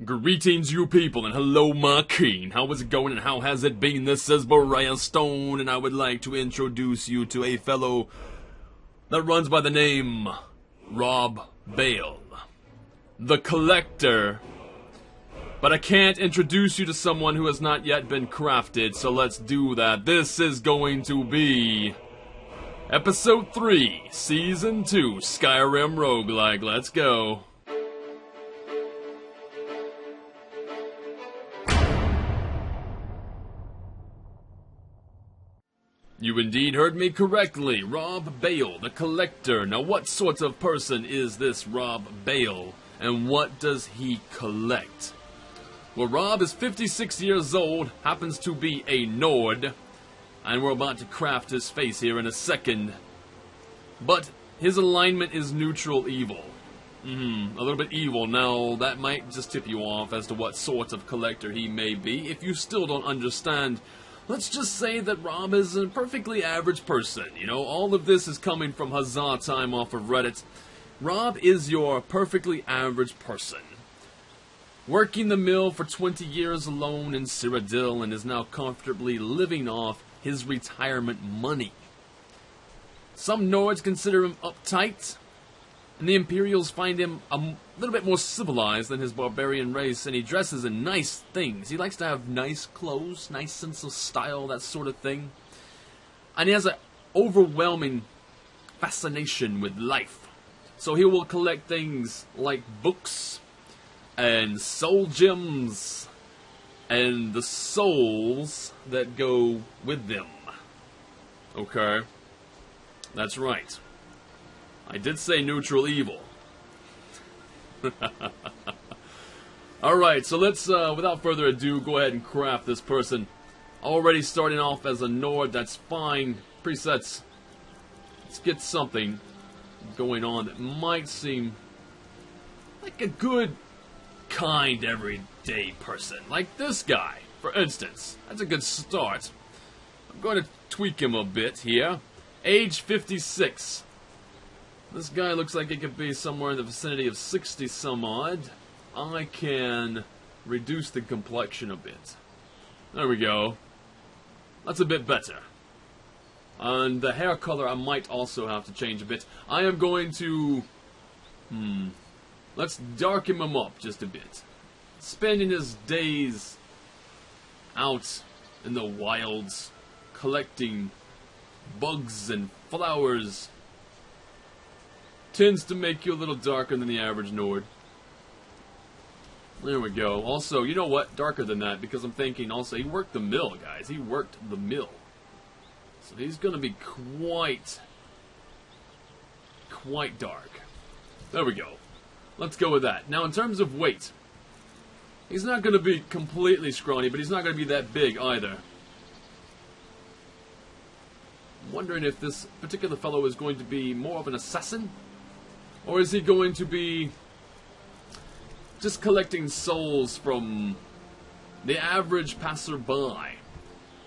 Greetings, you people, and hello, my king. How is it going, and how has it been? This is Briarstone, and I would like to introduce you to a fellow that runs by the name Rob Baal, the Collector. But I can't introduce you to someone who has not yet been crafted, so let's do that. This is going to be Episode 3, Season 2, Skyrim Roguelike. Let's go. You indeed heard me correctly. Rob Baal, the Collector. Now, what sort of person is this Rob Baal, and what does he collect? Well, Rob is 56 years old, happens to be a Nord, and we're about to craft his face here in a second. But his alignment is neutral evil. A little bit evil. Now, that might just tip you off as to what sort of collector he may be. If you still don't understand, let's just say that Rob is a perfectly average person. You know, all of this is coming from Huzzah Time off of Reddit. Rob is your perfectly average person. Working the mill for 20 years alone in Cyrodiil and is now comfortably living off his retirement money. Some Nords consider him uptight, and the Imperials find him a little bit more civilized than his barbarian race, and he dresses in nice things. He likes to have nice clothes, nice sense of style, that sort of thing. And he has an overwhelming fascination with life. So he will collect things like books, and soul gems, and the souls that go with them. Okay? That's right. I did say neutral evil. Alright, so let's, without further ado, go ahead and craft this person. Already starting off as a Nord, that's fine. Presets. Let's get something going on that might seem like a good, kind, everyday person. Like this guy, for instance. That's a good start. I'm going to tweak him a bit here. Age 56. This guy looks like he could be somewhere in the vicinity of 60 some odd. I can reduce the complexion a bit. There we go. That's a bit better. And the hair color I might also have to change a bit. I am going to... let's darken him up just a bit. Spending his days out in the wilds, collecting bugs and flowers, tends to make you a little darker than the average Nord. There we go. Also, you know what? Darker than that, because I'm thinking also, he worked the mill, guys. He worked the mill. So he's going to be quite dark. There we go. Let's go with that. Now, in terms of weight, he's not going to be completely scrawny, but he's not going to be that big either. I'm wondering if this particular fellow is going to be more of an assassin, or is he going to be just collecting souls from the average passerby?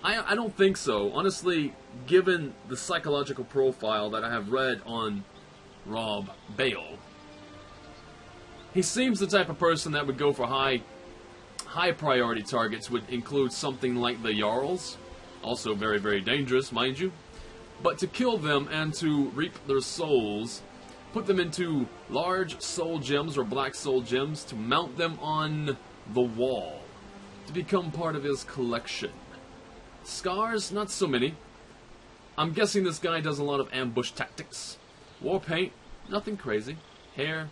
I don't think so. Honestly, given the psychological profile that I have read on Rob Baal, he seems the type of person that would go for high priority targets, would include something like the Jarls. Also very, very dangerous, mind you. But to kill them and to reap their souls, put them into large soul gems or black soul gems to mount them on the wall to become part of his collection. Scars, not so many. I'm guessing this guy does a lot of ambush tactics. War paint, nothing crazy. Hair,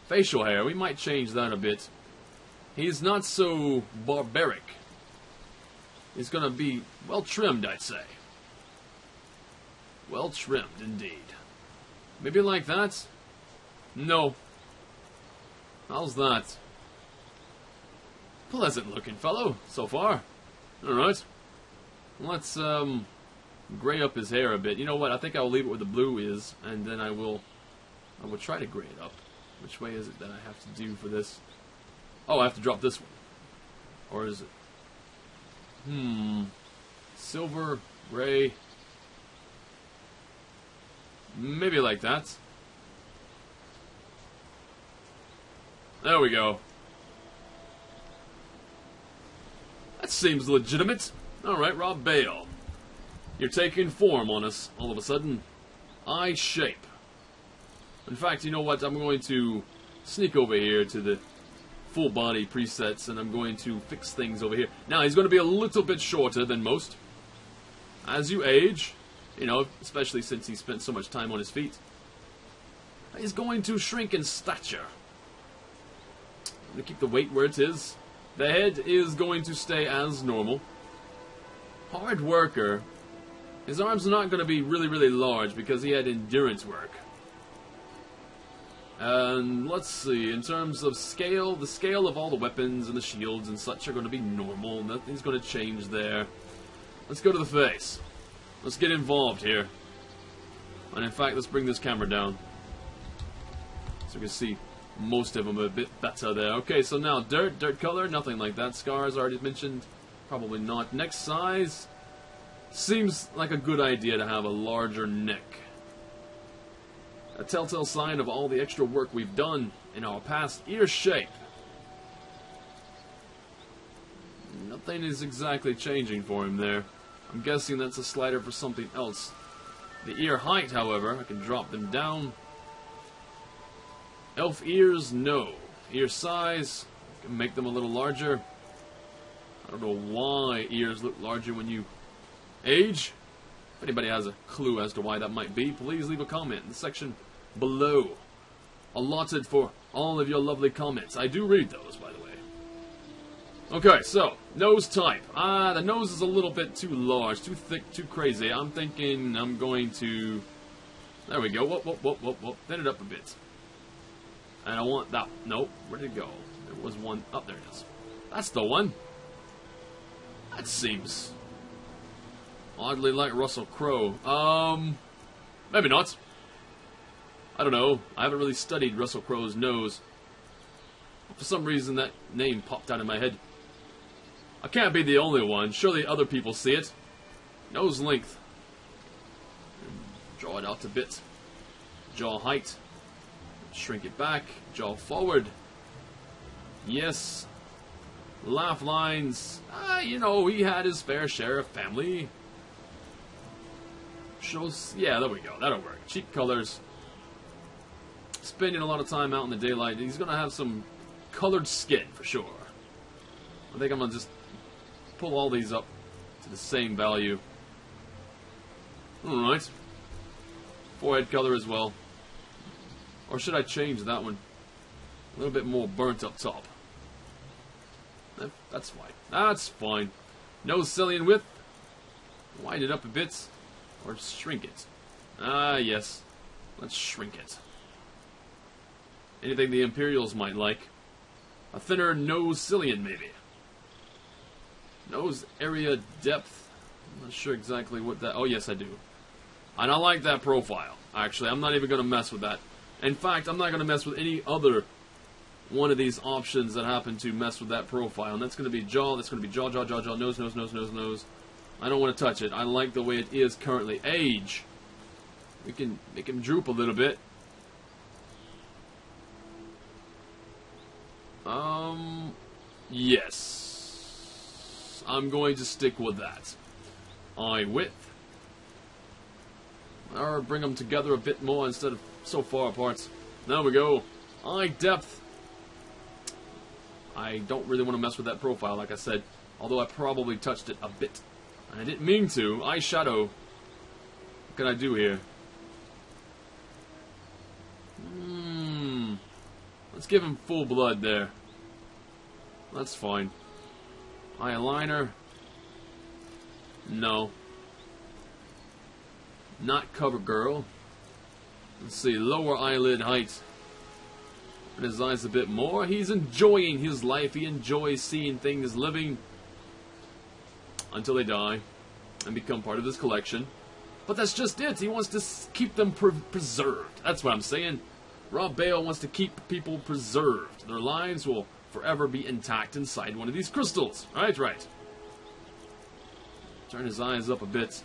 facial hair, we might change that a bit. He's not so barbaric. He's gonna be well trimmed, I'd say. Well trimmed, indeed. Maybe like that? No. How's that? Pleasant looking fellow, so far. Alright. Let's, gray up his hair a bit. You know what, I think I'll leave it where the blue is, and then I will try to gray it up. Which way is it that I have to do for this? Oh, I have to drop this one. Or is it? Silver, gray... Maybe like that. There we go. That seems legitimate. Alright, Rob Baal. You're taking form on us all of a sudden. Eye shape. In fact, you know what? I'm going to sneak over here to the full body presets, and I'm going to fix things over here. Now, he's going to be a little bit shorter than most. As you age, you know, especially since he spent so much time on his feet, he's going to shrink in stature. I'm going to keep the weight where it is. The head is going to stay as normal. Hard worker. His arms are not going to be really, really large because he had endurance work. And let's see, in terms of scale, the scale of all the weapons and the shields and such are going to be normal. Nothing's going to change there. Let's go to the face. Let's get involved here. And in fact, let's bring this camera down, so we can see most of them a bit better there. Okay, so now dirt color, nothing like that. Scars already mentioned, probably not. Neck size, seems like a good idea to have a larger neck. A telltale sign of all the extra work we've done in our past. Ear shape. Nothing is exactly changing for him there. I'm guessing that's a slider for something else. The ear height, however, I can drop them down. Elf ears, no. Ear size, I can make them a little larger. I don't know why ears look larger when you age. If anybody has a clue as to why that might be, please leave a comment in the section below. Allotted for all of your lovely comments. I do read those, by the way. Okay, so, nose type. The nose is a little bit too large, too thick, too crazy. I'm thinking I'm going to... There we go. Whoop. Thin it up a bit. And I want that. Nope. Where did it go? There was one. Oh, there it is. That's the one. That seems oddly like Russell Crowe. Maybe not. I don't know. I haven't really studied Russell Crowe's nose. For some reason, that name popped out in my head. I can't be the only one. Surely other people see it. Nose length. Draw it out a bit. Jaw height. Shrink it back. Jaw forward. Yes. Laugh lines. You know, he had his fair share of family. Shows. Yeah, there we go. That'll work. Cheek colors. Spending a lot of time out in the daylight. He's going to have some colored skin for sure. I think I'm going to just pull all these up to the same value. Alright. Forehead color as well. Or should I change that one? A little bit more burnt up top. That's fine. That's fine. Nose cilian width. Widen it up a bit. Or shrink it. Yes. Let's shrink it. Anything the Imperials might like. A thinner nose cilian, maybe. Nose area depth. I'm not sure exactly what that... Oh, yes, I do. And I like that profile, actually. I'm not even going to mess with that. In fact, I'm not going to mess with any other one of these options that happen to mess with that profile. And that's going to be jaw. That's going to be jaw, nose, nose. I don't want to touch it. I like the way it is currently. Age. We can make him droop a little bit. Yes. I'm going to stick with that. Eye width. Or bring them together a bit more instead of so far apart. There we go. Eye depth. I don't really want to mess with that profile, like I said. Although I probably touched it a bit. And I didn't mean to. Eye shadow. What can I do here? Let's give him full blood there. That's fine. Eyeliner. No. Not cover girl. Let's see, lower eyelid height. Open his eyes a bit more. He's enjoying his life. He enjoys seeing things living until they die and become part of his collection. But that's just it. He wants to keep them preserved. That's what I'm saying. Rob Baal wants to keep people preserved. Their lives will forever be intact inside one of these crystals. Right. Turn his eyes up a bit.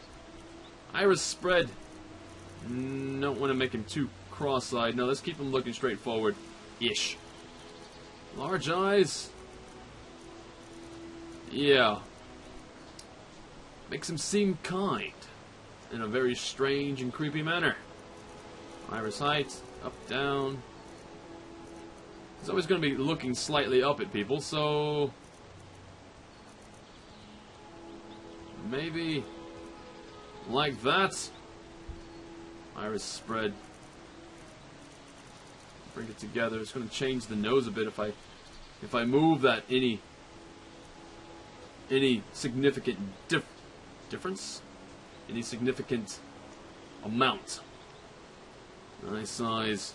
Iris spread. Don't want to make him too cross-eyed. No, let's keep him looking straight forward-ish. Large eyes. Yeah, makes him seem kind in a very strange and creepy manner. Iris height, up, down. He's always going to be looking slightly up at people, so maybe like that. Iris spread. Bring it together. It's going to change the nose a bit if I move that any significant difference, any significant amount. Nice size.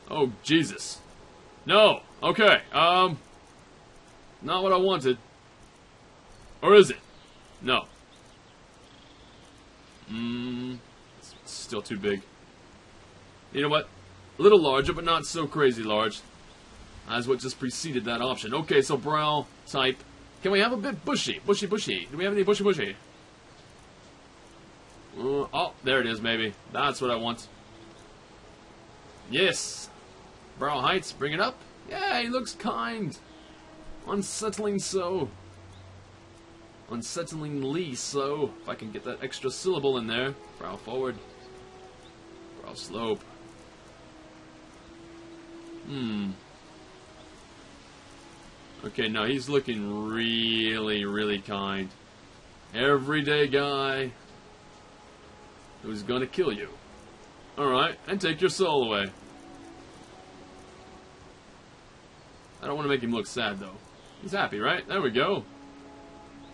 Oh Jesus! No. Okay. Not what I wanted. Or is it? No. It's still too big. You know what? A little larger, but not so crazy large as what just preceded that option. Okay, so brow type. Can we have a bit bushy? Bushy, bushy. Do we have any bushy, bushy? Oh, there it is, maybe. That's what I want. Yes. Brow heights, bring it up. Yeah, he looks kind. Unsettling so. Unsettlingly so. If I can get that extra syllable in there. Brow forward. Brow slope. Okay, now he's looking really, really kind. Everyday guy who's gonna kill you. Alright, and take your soul away. I don't want to make him look sad, though. He's happy, right? There we go.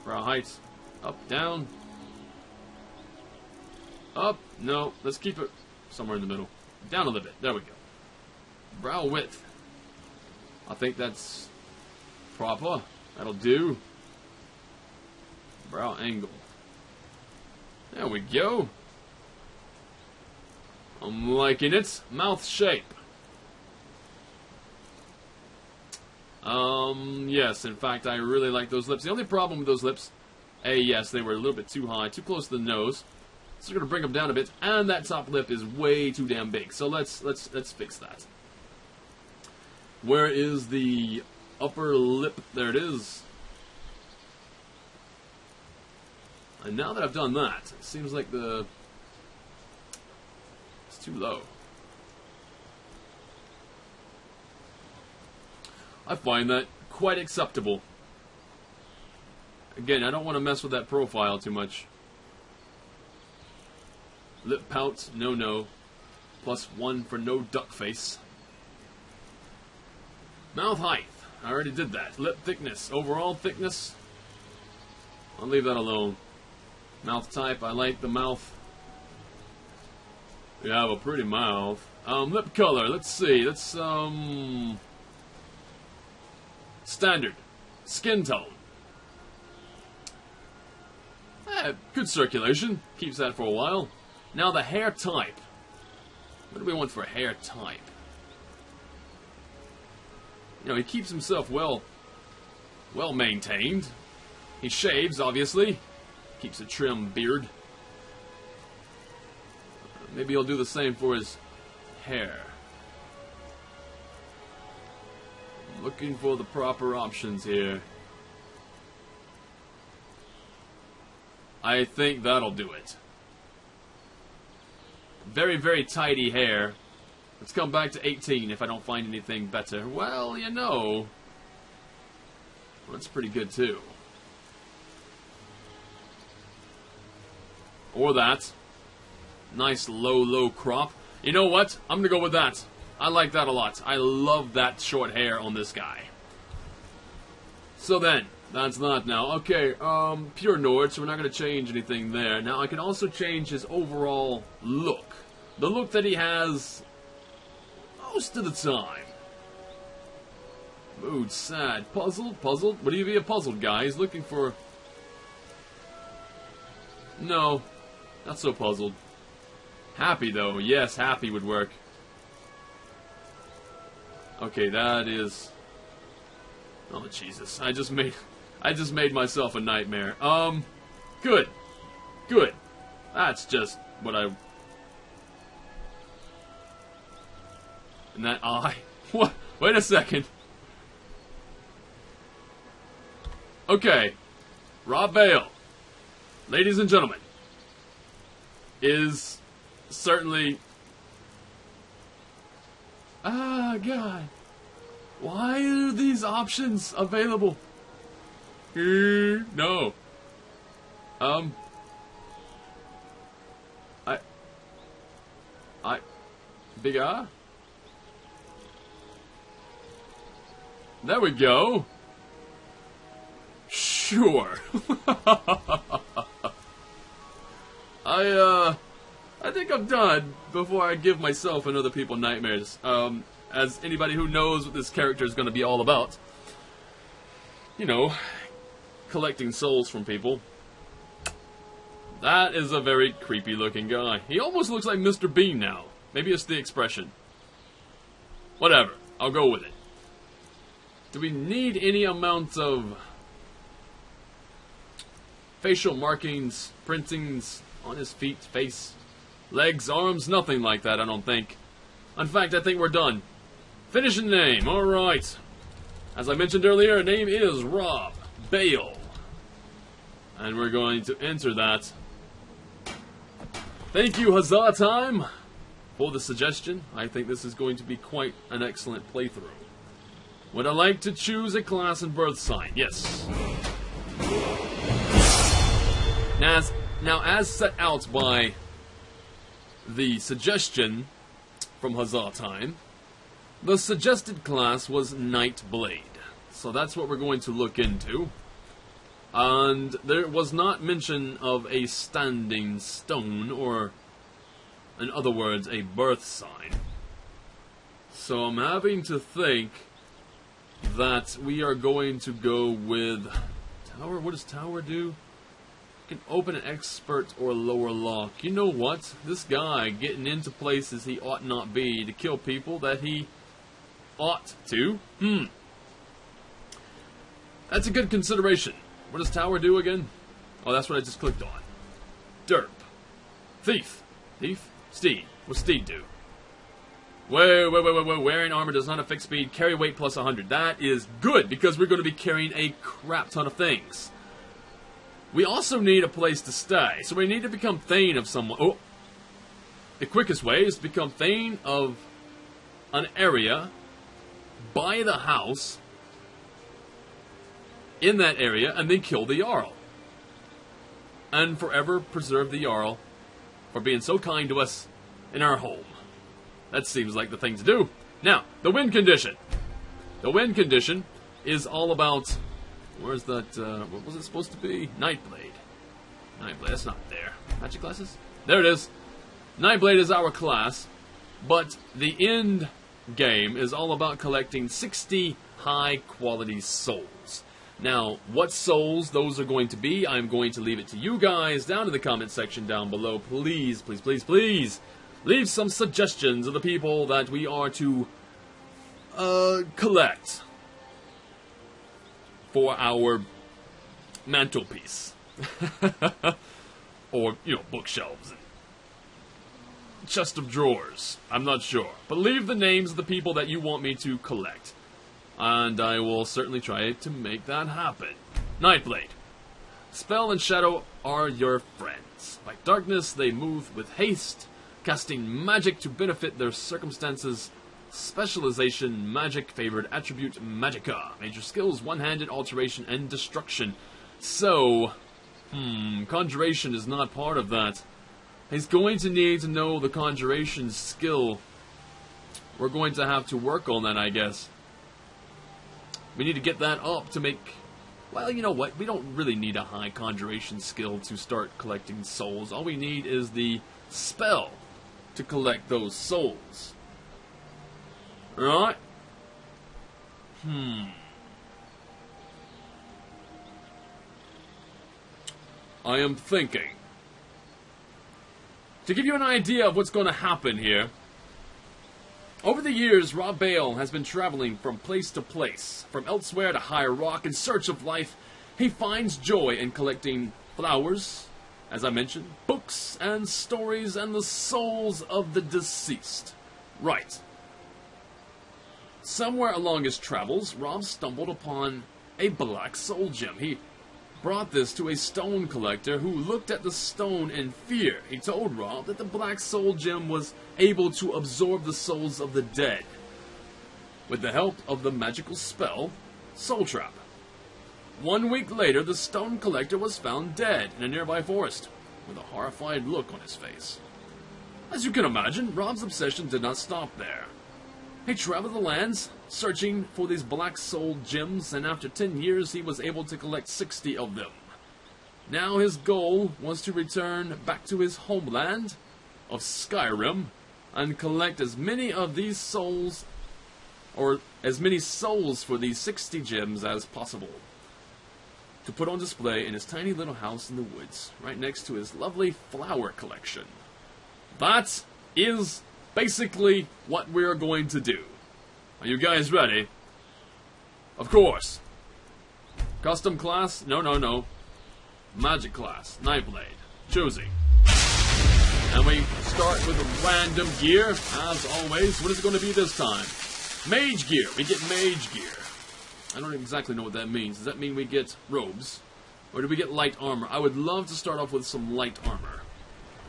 Brow height. Up, down. Up. No, let's keep it somewhere in the middle. Down a little bit. There we go. Brow width. I think that's proper. That'll do. Brow angle. There we go. I'm liking it. Mouth shape. Yes, in fact, I really like those lips. The only problem with those lips, yes, they were a little bit too high, too close to the nose. So we're gonna bring them down a bit, and that top lip is way too damn big. So let's fix that. Where is the upper lip? There it is. And now that I've done that, it seems like it's too low. I find that quite acceptable. Again, I don't want to mess with that profile too much. Lip pout, no. +1 for no duck face. Mouth height, I already did that. Lip thickness, overall thickness, I'll leave that alone. Mouth type, I like the mouth. You have a pretty mouth. Lip color, let's see. Let's, standard. Skin tone. Good circulation. Keeps that for a while. Now the hair type. What do we want for hair type? You know, he keeps himself well maintained. He shaves, obviously. Keeps a trim beard. Maybe he'll do the same for his hair. I'm looking for the proper options here. I think that'll do it. Very, very tidy hair. Let's come back to 18 if I don't find anything better. Well, you know, that's pretty good too. Or that. Nice low crop. You know what? I'm gonna go with that. I like that a lot. I love that short hair on this guy. So then, that's that now. Okay, pure Nord, so we're not gonna change anything there. Now I can also change his overall look. The look that he has most of the time. Mood, sad, puzzled. Would he be a puzzled guy? He's looking for... No, not so puzzled. Happy though, yes, happy would work. Okay, that is... Oh Jesus, I just made myself a nightmare. Good. That's just what I... And that eye... What? Wait a second. Okay. Rob Baal. ladies and gentlemen, is certainly... Ah, God. Why are these options available? No. Big R? There we go. Sure. I think I'm done before I give myself and other people nightmares. As anybody who knows what this character is going to be all about, you know, collecting souls from people. That is a very creepy looking guy. He almost looks like Mr. Bean now. Maybe it's the expression. Whatever. I'll go with it. Do we need any amount of facial markings, printings on his feet, face, legs, arms? Nothing like that, I don't think. In fact, I think we're done. Finishing name. Alright. As I mentioned earlier, name is Rob Baal. And we're going to enter that. Thank you, Huzzah Time, for the suggestion. I think this is going to be quite an excellent playthrough. Would I like to choose a class and birth sign? Yes. Now, as set out by the suggestion from Huzzah Time, the suggested class was Nightblade. So that's what we're going to look into. And there was not mention of a standing stone, or, in other words, a birth sign. So I'm having to think that we are going to go with Tower. What does Tower do? You can open an expert or lower lock. You know what? This guy getting into places he ought not be to kill people that he ought to. That's a good consideration. What does Tower do again? Oh, that's what I just clicked on. Derp. Thief. Thief? Steed. What's Steed do? Wait. Wearing armor does not affect speed. Carry weight plus 100. That is good, because we're going to be carrying a crap ton of things. We also need a place to stay. So we need to become Thane of someone. Oh. The quickest way is to become Thane of an area, buy the house in that area, and then kill the Jarl. And forever preserve the Jarl for being so kind to us in our home. That seems like the thing to do. Now, the win condition. The win condition is all about... Where's that, what was it supposed to be? Nightblade. Nightblade, that's not there. Magic classes? There it is. Nightblade is our class, but the end game is all about collecting 60 high-quality souls. Now, what souls those are going to be, I'm going to leave it to you guys down in the comment section down below. Please, please, please, please, leave some suggestions of the people that we are to collect for our mantelpiece. Or, you know, bookshelves and chest of drawers. I'm not sure. But leave the names of the people that you want me to collect. And I will certainly try to make that happen. Nightblade. Spell and shadow are your friends. Like darkness, they move with haste, casting magic to benefit their circumstances. Specialization, magic, favored attribute, magicka. Major skills, one-handed, alteration, and destruction. So, conjuration is not part of that. He's going to need to know the conjuration skill. We're going to have to work on that, I guess. We need to get that up to make... Well, you know what? We don't really need a high conjuration skill to start collecting souls. All we need is the spell to collect those souls. Alright? I am thinking. To give you an idea of what's going to happen here, over the years, Rob Baal has been traveling from place to place, from elsewhere to High Rock in search of life. He finds joy in collecting flowers, as I mentioned, books and stories, and the souls of the deceased. Right. Somewhere along his travels, Rob stumbled upon a black soul gem. He brought this to a stone collector who looked at the stone in fear. He told Rob that the black soul gem was able to absorb the souls of the dead with the help of the magical spell Soul Trap. 1 week later, the stone collector was found dead in a nearby forest with a horrified look on his face. As you can imagine, Rob's obsession did not stop there. He traveled the lands, searching for these black soul gems, and after 10 years he was able to collect 60 of them. Now his goal was to return back to his homeland of Skyrim and collect as many of these souls, or as many souls for these 60 gems as possible, to put on display in his tiny little house in the woods, right next to his lovely flower collection. That is basically what we're going to do. Are you guys ready? Of course. Custom class? No. Magic class. Nightblade. Choosing. And we start with a random gear, as always. What is it going to be this time? Mage gear. We get mage gear. I don't exactly know what that means. Does that mean we get robes? Or do we get light armor? I would love to start off with some light armor.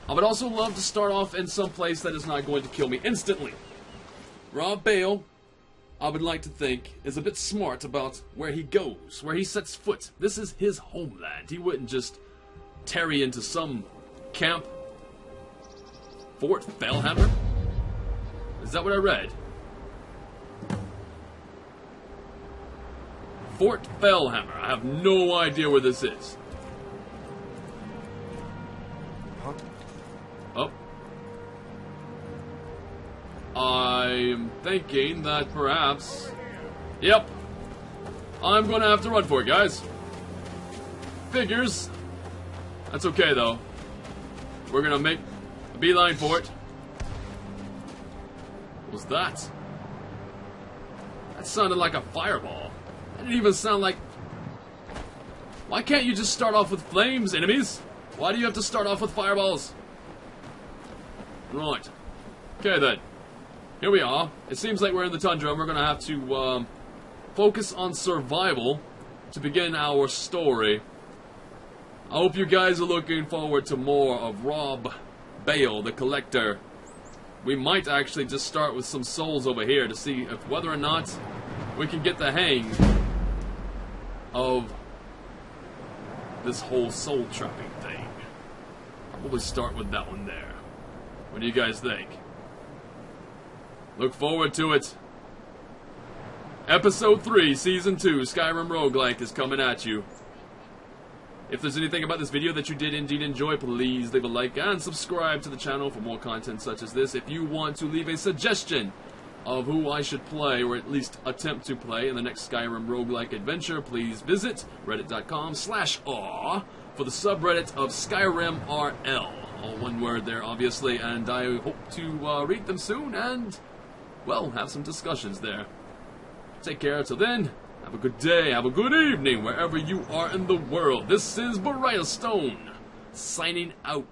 I would also love to start off in some place that is not going to kill me instantly. Rob Baal, I would like to think, is a bit smart about where he goes, where he sets foot. This is his homeland. He wouldn't just tarry into some camp. Fort Fellhammer? Is that what I read? Fort Fellhammer. I have no idea where this is. Oh. I'm thinking that perhaps... Yep. I'm going to have to run for it, guys. Figures. That's okay, though. We're going to make a beeline for it. What was that? That sounded like a fireball. That didn't even sound like... Why can't you just start off with flames, enemies? Why do you have to start off with fireballs? Right. Okay, then. Here we are. It seems like we're in the tundra, and we're going to have to focus on survival to begin our story. I hope you guys are looking forward to more of Rob Baal, the Collector. We might actually just start with some souls over here to see if whether or not we can get the hang of this whole soul trapping thing. Probably start with that one there. What do you guys think? Look forward to it. Episode 3, Season 2, Skyrim Roguelike is coming at you. If there's anything about this video that you did indeed enjoy, please leave a like and subscribe to the channel for more content such as this. If you want to leave a suggestion of who I should play, or at least attempt to play in the next Skyrim Roguelike adventure, please visit reddit.com/aw for the subreddit of Skyrim RL. All one word there, obviously, and I hope to read them soon and, well, have some discussions there. Take care till then. Have a good day, have a good evening, wherever you are in the world. This is Briarstone, signing out.